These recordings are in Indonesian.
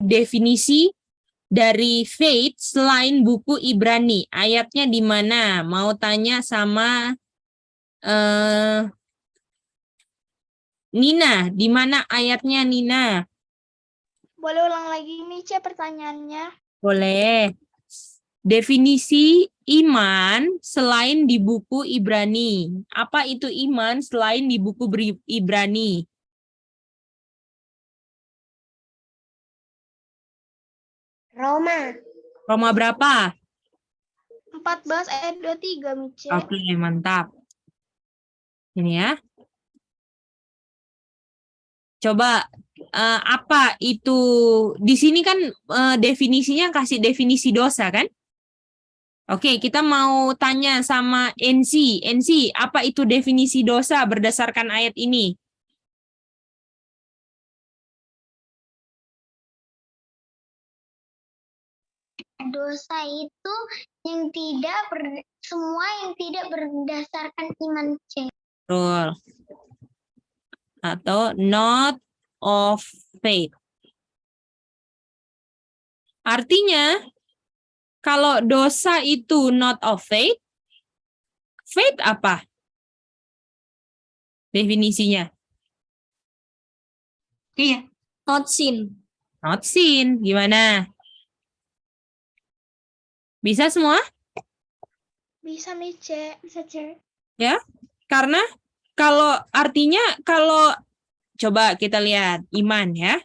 definisi dari faith selain buku Ibrani? Ayatnya di mana? Mau tanya sama Nina, di mana ayatnya Nina? Boleh ulang lagi nih, Ce, pertanyaannya? Boleh. Definisi iman selain di buku Ibrani. Apa itu iman selain di buku Ibrani? Roma. Roma berapa? 14 ayat 23, Mice. Oke, mantap. Ini ya. Coba apa itu? Di sini kan definisinya kasih definisi dosa kan? Oke, kita mau tanya sama NC. NC, apa itu definisi dosa berdasarkan ayat ini? Dosa itu yang tidak semua yang tidak berdasarkan iman, C. Betul. Atau not of faith. Artinya, kalau dosa itu not of faith, faith apa? Definisinya? Iya. Not sin. Not sin. Gimana? Bisa semua? Bisa, Mice. Bisa, Ce. Ya, karena kalau artinya kalau coba kita lihat iman ya.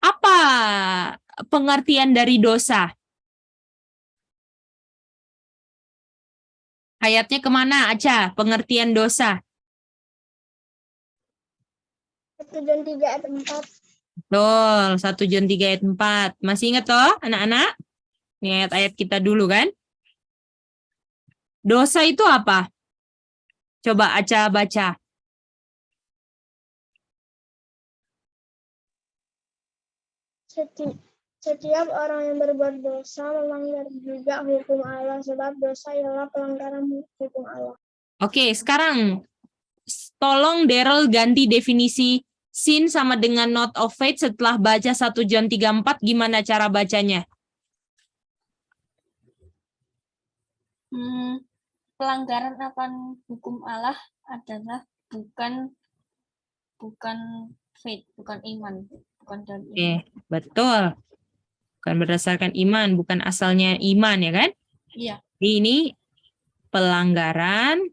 Apa pengertian dari dosa? Ayatnya kemana, Aca? Pengertian dosa. 1 John 3 ayat 4. Betul, 1 John 3 ayat 4. Masih ingat toh, anak-anak? Ini ayat-ayat kita dulu kan? Dosa itu apa? Coba Aca baca. Setiap orang yang berbuat dosa melanggar juga hukum Allah, sebab dosa ialah pelanggaran hukum Allah. Oke, sekarang tolong Daryl ganti definisi sin sama dengan not of faith setelah baca 1 John 3:4, gimana cara bacanya? Pelanggaran akan hukum Allah adalah bukan faith, bukan iman, bukan dari iman. Oke, betul. Bukan berdasarkan iman, bukan asalnya iman ya kan? Iya. Ini pelanggaran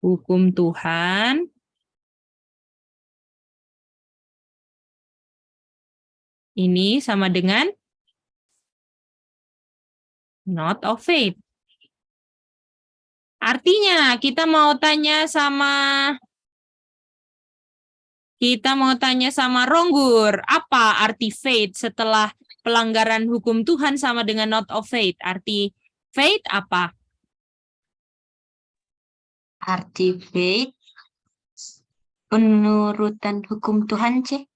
hukum Tuhan ini sama dengan not of faith. Artinya kita mau tanya sama Ronggur, apa arti faith setelah pelanggaran hukum Tuhan sama dengan not of faith? Arti faith apa? Arti faith penurutan hukum Tuhan, C.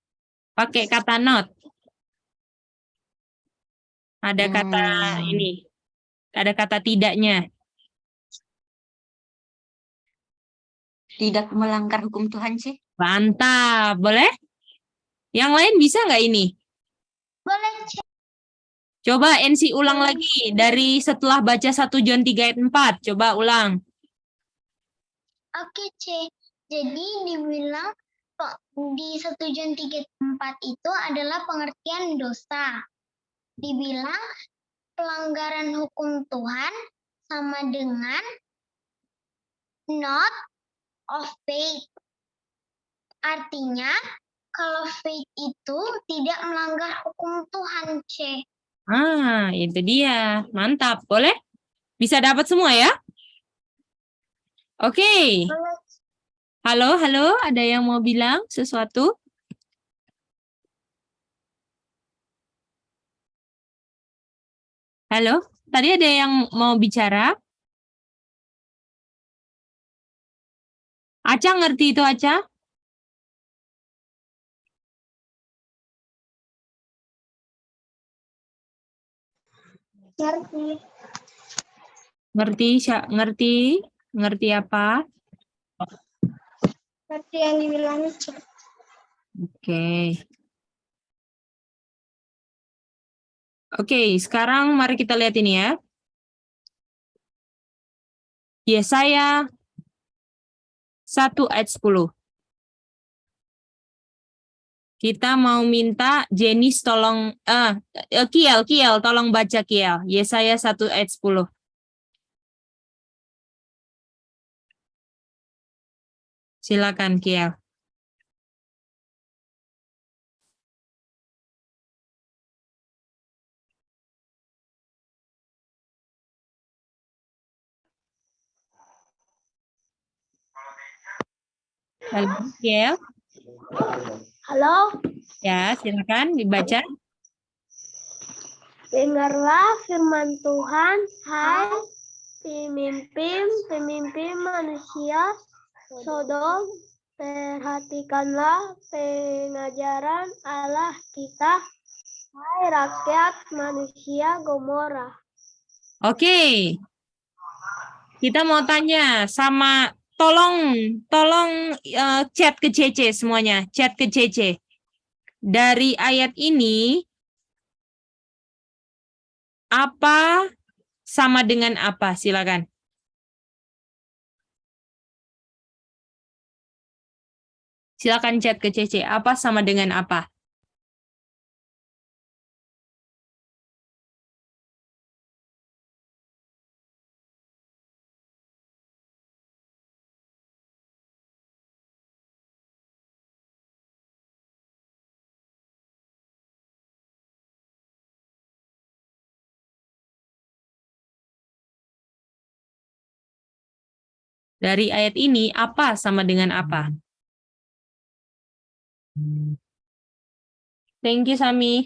Pakai kata not. Ada kata ini. Ada kata tidaknya. Tidak melanggar hukum Tuhan, C. Mantap. Boleh? Yang lain bisa nggak ini? Boleh, C. Coba NC ulang lagi dari setelah baca 1 John 3 ayat 4. Coba ulang. Oke, C. Jadi dibilang di 1 John 3:4 itu adalah pengertian dosa. Dibilang pelanggaran hukum Tuhan sama dengan not of faith. Artinya, kalau faith itu tidak melanggar hukum Tuhan, C. Itu dia. Mantap. Boleh? Bisa dapat semua ya? Oke. Halo, ada yang mau bilang sesuatu? Halo, tadi ada yang mau bicara? Aca ngerti itu, Aca? Ngerti. Ngerti apa? Ngerti yang dibilang, Ce. Oke. Oke, sekarang mari kita lihat ini ya. Yesaya 1 ayat 10. Kita mau minta Jenis tolong, Kiel, tolong baca Kiel. Yesaya 1 ayat 10. Silakan Kiel. Halo Kiel. Halo, Ya, silakan dibaca. dengarlah firman Tuhan, hai pemimpin manusia Sodom, perhatikanlah pengajaran Allah kita, hai rakyat manusia Gomora. Oke. Kita mau tanya sama tolong chat ke CC semuanya, chat ke CC. Dari ayat ini apa sama dengan apa? Silakan. Silakan chat ke CC. Apa sama dengan apa? Dari ayat ini apa sama dengan apa? Thank you Sami.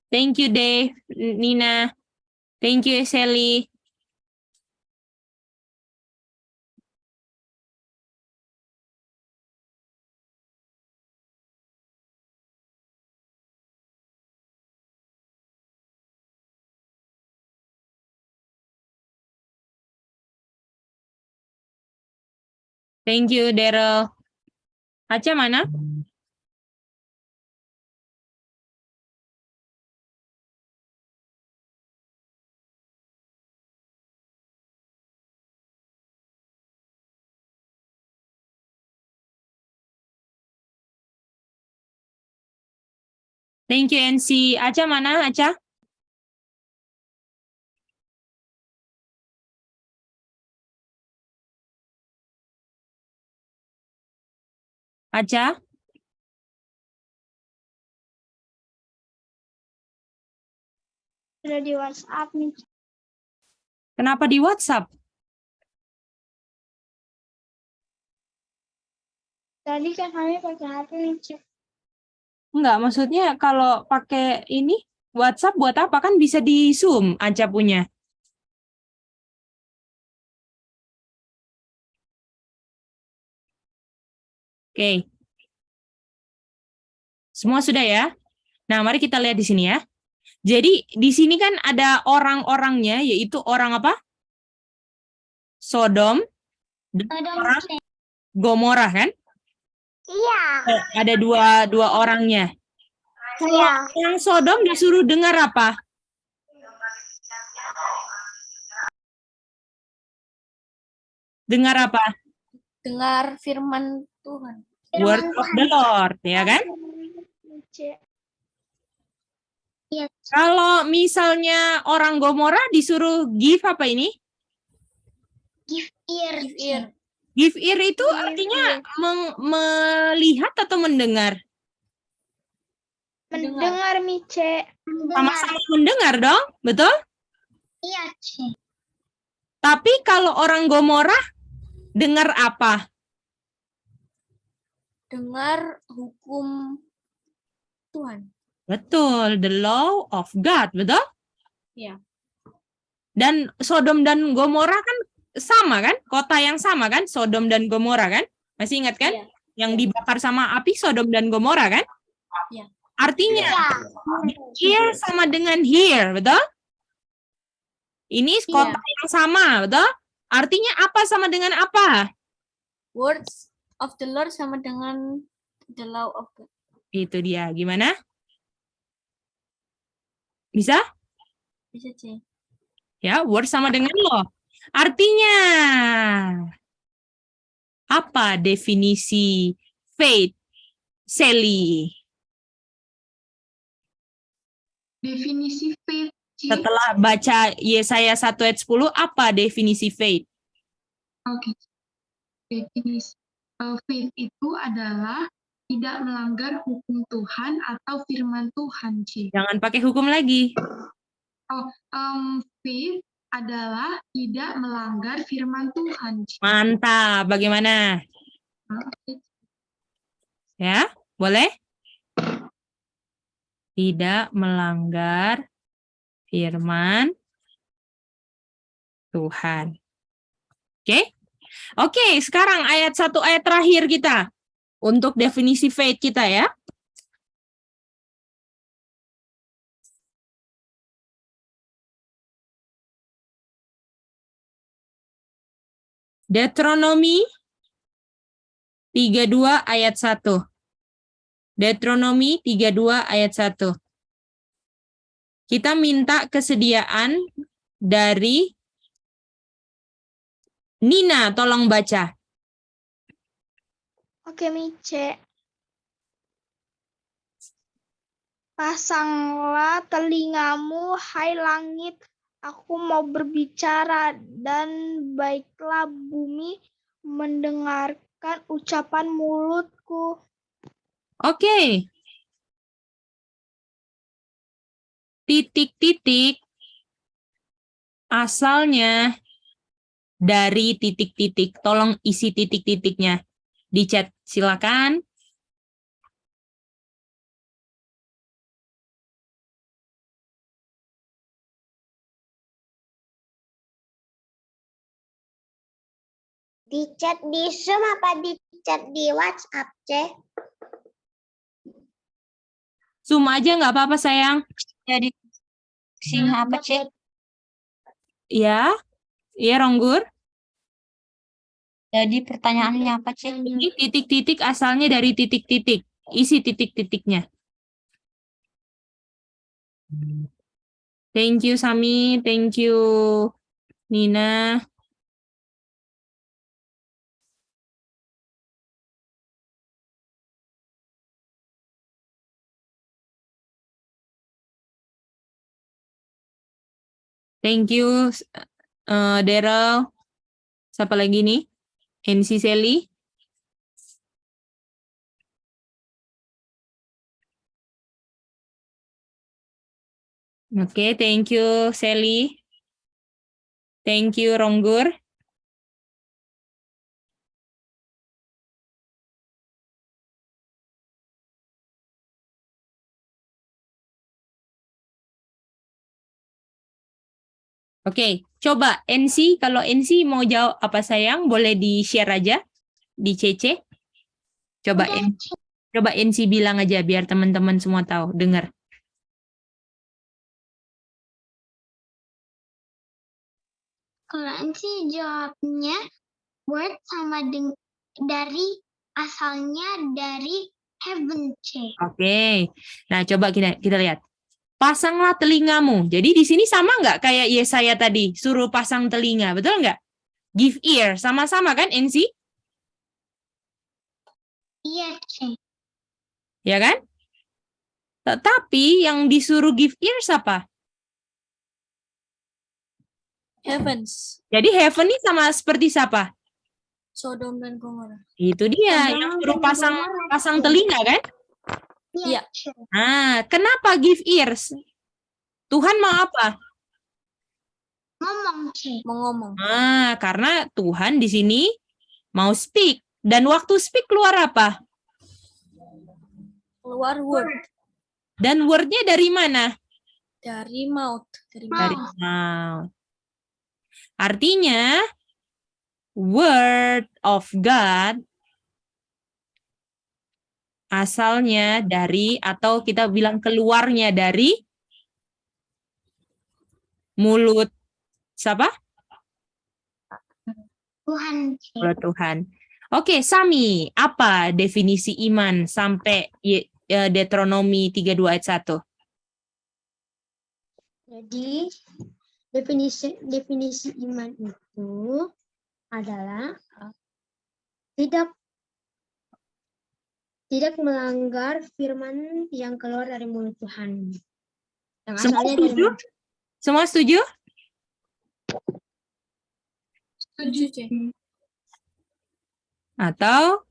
Thank you Dave, Nina. Thank you Sally. Thank you Daryl. Aca mana? Thank you NC. Aca mana? Aca? Aca? Sudah di WhatsApp nih. Kenapa di WhatsApp? Tadi kan kami pakai HP nih, Cik. Enggak, maksudnya kalau pakai ini WhatsApp buat apa? Kan bisa di Zoom Aca punya. Oke. Semua sudah ya? Nah, mari kita lihat di sini ya. Jadi di sini kan ada orang-orangnya, yaitu orang apa? Sodom, dan orang Gomora kan? Iya. Ada dua orangnya. Iya. Yang Sodom disuruh dengar apa? Dengar apa? Dengar firman Tuhan. Word of the Lord, ya kan? Iya. Kalau misalnya orang Gomora disuruh give apa ini? Give ear. Give ear. Give ear itu Give artinya ear. melihat atau mendengar? Mendengar, Mice. Sama-sama mendengar dong, betul? Iya, Cik. Tapi kalau orang Gomora dengar apa? Dengar hukum Tuhan. Betul, the law of God, betul? Iya. Dan Sodom dan Gomora kan sama kan? Kota yang sama kan? Sodom dan Gomora kan? Masih ingat kan? Iya. Yang dibakar sama api Sodom dan Gomora kan? Iya. Artinya here sama dengan here, betul? Ini kota yang sama, betul? Artinya apa sama dengan apa? Words of the Lord sama dengan the law of God. Itu dia. Gimana? Bisa? Bisa, C. Ya, word sama dengan lo. Artinya, apa definisi faith, Sally? Definisi faith, C. Setelah baca Yesaya 1 ayat 10, apa definisi faith? Oke. Definisi faith itu adalah tidak melanggar hukum Tuhan atau firman Tuhan, C. Jangan pakai hukum lagi. Faith adalah tidak melanggar firman Tuhan, C. Mantap. Bagaimana? Oke. Ya, boleh? Tidak melanggar firman Tuhan. Oke? Oke, sekarang ayat terakhir kita untuk definisi faith kita ya. Deuteronomi 32 ayat 1. Deuteronomi 32 ayat 1. Kita minta kesediaan dari Nina, tolong baca. Oke, Mice. Pasanglah telingamu, hai langit, aku mau berbicara, dan baiklah bumi mendengarkan ucapan mulutku. Oke. Titik-titik asalnya dari titik-titik. Tolong isi titik-titiknya di chat. Silakan. Di chat di Zoom apa di chat di WhatsApp, C? Zoom aja nggak apa-apa sayang. Jadi sini apa, C? Ya, iya Ronggur. Jadi pertanyaannya apa, C? Ini titik-titik asalnya dari titik-titik. Isi titik-titiknya. Thank you Sami, thank you Nina. Thank you Daryl. Siapa lagi nih? NC Sally. Oke, thank you Sally. Thank you Ronggur. Oke, coba NC, kalau NC mau jawab apa sayang, boleh di-share aja di CC. Coba NC bilang aja biar teman-teman semua tahu, dengar. Kalau sih jawabnya word sama dari asalnya dari heaven, C. Oke. Nah, coba kita lihat. Pasanglah telingamu. Jadi di sini sama nggak kayak Yesaya tadi, suruh pasang telinga, betul nggak? Give ear, sama-sama kan NC? Iya, C. Ya kan? Tetapi yang disuruh give ear siapa? Heavens, Jadi heaven ini sama seperti siapa? Sodom dan Gomora. Itu dia, Sodom yang dan suruh Gomora. pasang telinga kan? Iya. C. Nah, kenapa give ears? Tuhan mau apa? Ngomong, C. Mau ngomong. Nah, karena Tuhan di sini mau speak. Dan waktu speak keluar apa? Keluar word. Dan word-nya dari mana? Dari mouth. Dari Dari mouth. mouth. Artinya, word of God asalnya dari, atau kita bilang keluarnya dari mulut siapa? Tuhan, C. Mulut Tuhan. Oke, Sami, apa definisi iman sampai Deuteronomi 32 ayat 1? Jadi definisi iman itu adalah tidak melanggar firman yang keluar dari mulut Tuhan. Yang Semua asalnya dari setuju? mulut. Semua setuju? Setuju, C. Atau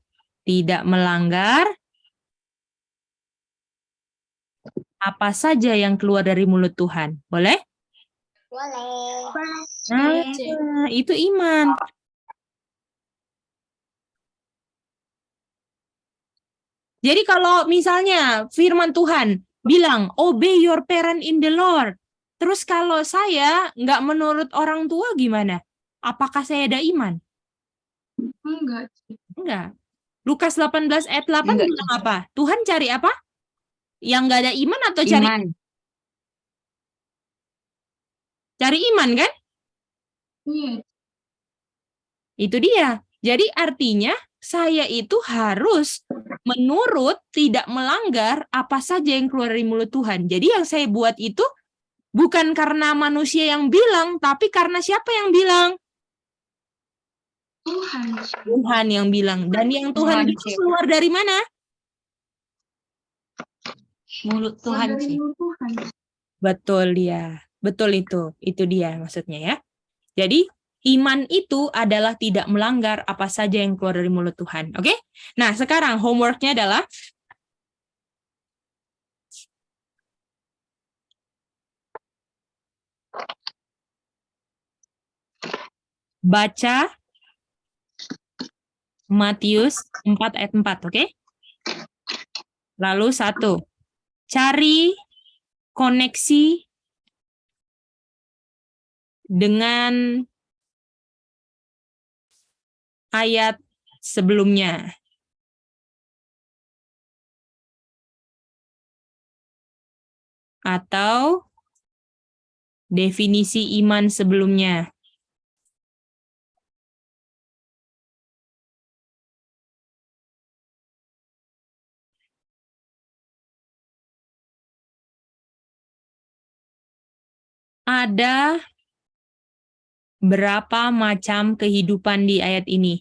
tidak melanggar apa saja yang keluar dari mulut Tuhan? Boleh? Boleh. Nah, C. itu iman. Jadi kalau misalnya firman Tuhan bilang, obey your parent in the Lord. Terus kalau saya nggak menurut orang tua gimana? Apakah saya ada iman? Enggak, Ci. Enggak. Lukas 18 ayat 8 Enggak, bilang apa? Tuhan cari apa? Yang nggak ada iman atau cari Iman. cari iman kan? Iya, Itu dia. Jadi artinya saya itu harus menurut, tidak melanggar apa saja yang keluar dari mulut Tuhan. Jadi yang saya buat itu bukan karena manusia yang bilang, tapi karena siapa yang bilang? Tuhan, Ci. Tuhan yang bilang. Dan yang Tuhan, Tuhan itu Ci. keluar dari mana? Mulut Tuhan, Dari C. mulut Tuhan. Betul dia. Betul itu. Itu dia maksudnya ya. Jadi iman itu adalah tidak melanggar apa saja yang keluar dari mulut Tuhan. Oke? Nah, sekarang homework-nya adalah baca Matius 4 ayat 4, oke? Lalu 1, cari koneksi dengan ayat sebelumnya. Atau definisi iman sebelumnya. Ada berapa macam kehidupan di ayat ini?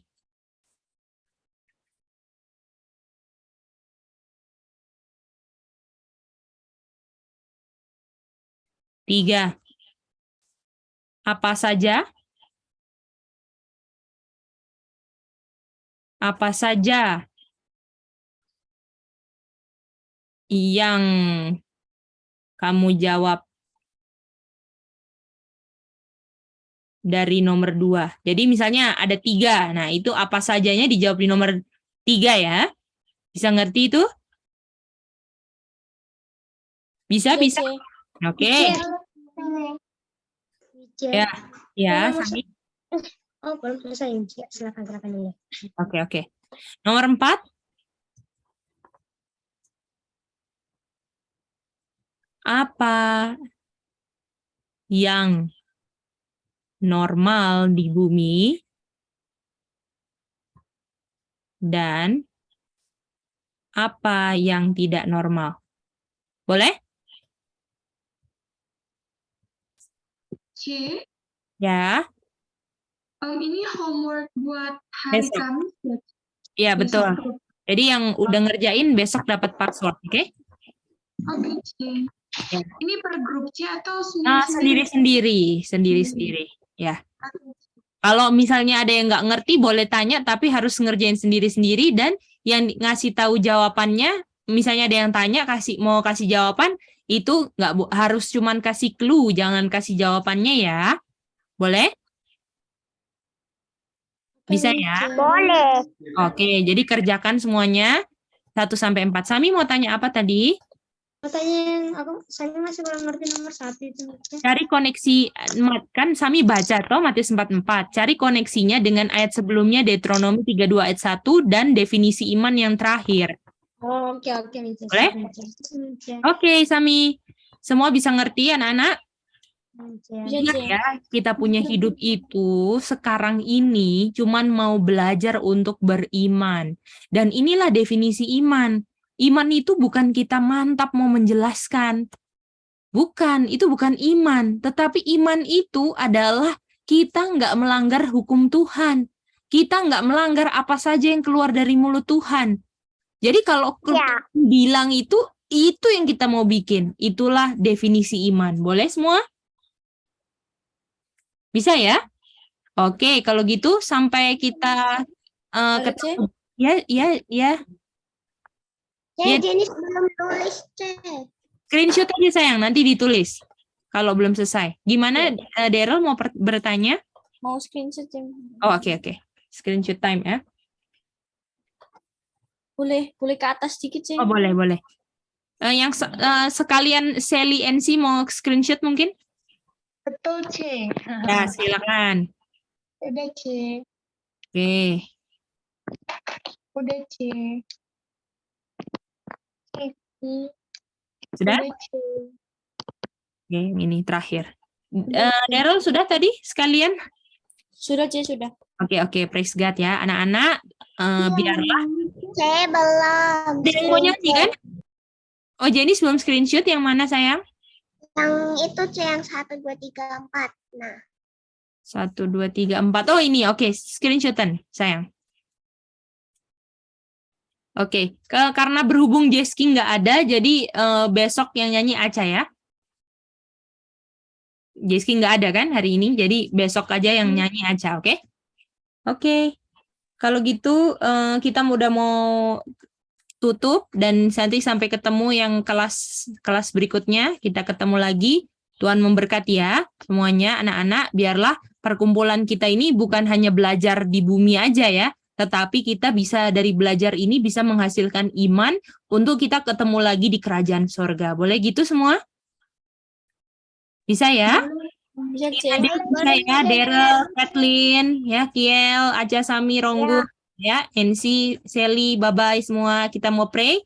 Tiga. Apa saja? Apa saja yang kamu jawab dari nomor 2? Jadi misalnya ada 3. Nah, itu apa sajanya dijawab di nomor 3 ya. Bisa ngerti itu? Bisa, bisa. C. Oke. Ya, ya, Nomor Sami. Oh, belum selesai. Silakan dulu. Oke, oke. Nomor 4. Apa yang normal di bumi dan apa yang tidak normal? Boleh? C. Ya, Ini homework buat hari Besok. Kamis ya, Ci? iya betul. Besok. Jadi yang udah ngerjain besok dapat password, oke? Oke, C. Ya. Ini per grup C atau Nah, sendiri-sendiri? sendiri-sendiri, ya. Kalau misalnya ada yang nggak ngerti, boleh tanya, tapi harus ngerjain sendiri-sendiri, dan yang ngasih tahu jawabannya, misalnya ada yang tanya, mau kasih jawaban, itu nggak harus cuman kasih clue, jangan kasih jawabannya ya. Boleh? Bisa ya? Boleh. Oke, jadi kerjakan semuanya 1-4. Sami mau tanya apa tadi? Pertanyaan saya masih belum ngerti nomor 1 itu. Cari koneksi, kan Sami baca toh Matius 4:4. Cari koneksinya dengan ayat sebelumnya Deuteronomi 32 ayat 1 dan definisi iman yang terakhir. Oh, oke. Boleh? Oke, Sami. Semua bisa ngerti anak-anak? Bisa, Ingat C. ya, kita punya hidup itu sekarang ini cuman mau belajar untuk beriman. Dan inilah definisi iman. Iman itu bukan kita mantap mau menjelaskan. Bukan, itu bukan iman. Tetapi iman itu adalah kita nggak melanggar hukum Tuhan. Kita nggak melanggar apa saja yang keluar dari mulut Tuhan. Jadi kalau bilang itu yang kita mau bikin. Itulah definisi iman. Boleh semua? Bisa ya? Oke, kalau gitu sampai kita ketemu. Ya. Ya, Ya. Jenis belum tulis, Cek. Screenshot aja sayang, nanti ditulis. Kalau belum selesai. Gimana Daryl mau bertanya? Mau screenshot ya? Oh, oke. Screenshot time ya. Boleh ke atas dikit sih. Oh, boleh. Yang sekalian Sally NC mau screenshot mungkin? Betul, Cik. Ya, silakan. Udah, Cik. Oke. Udah, Cik. Sudah? Udah, Cik. Oke, ini terakhir. Daryl sudah tadi sekalian? Sudah, Cik, sudah. Oke, praise God ya. Anak-anak, biarlah. Saya belum. Ada yang mau nyanyi kan? Oh, Jenis belum screenshot yang mana sayang? Yang itu, Cek, yang 1, 2, 3, 4. Nah. 1, 2, 3, 4. Oh ini, oke. Screenshotan sayang. Oke, karena berhubung Jeski nggak ada, jadi besok yang nyanyi Aca ya. Jeski nggak ada kan hari ini, jadi besok aja yang nyanyi Aca, oke? Oke, kalau gitu kita udah mau tutup dan nanti sampai ketemu yang kelas berikutnya, kita ketemu lagi. Tuhan memberkati ya semuanya anak-anak, biarlah perkumpulan kita ini bukan hanya belajar di bumi aja ya, tetapi kita bisa dari belajar ini bisa menghasilkan iman untuk kita ketemu lagi di kerajaan sorga. Boleh gitu semua? Bisa ya? Bisa, Cik. Bisa ya, Daryl, Kathleen, ya, Kiel, Aja, Sami, Ronggu, ya, NC, Sally, bye-bye semua. Kita mau pray.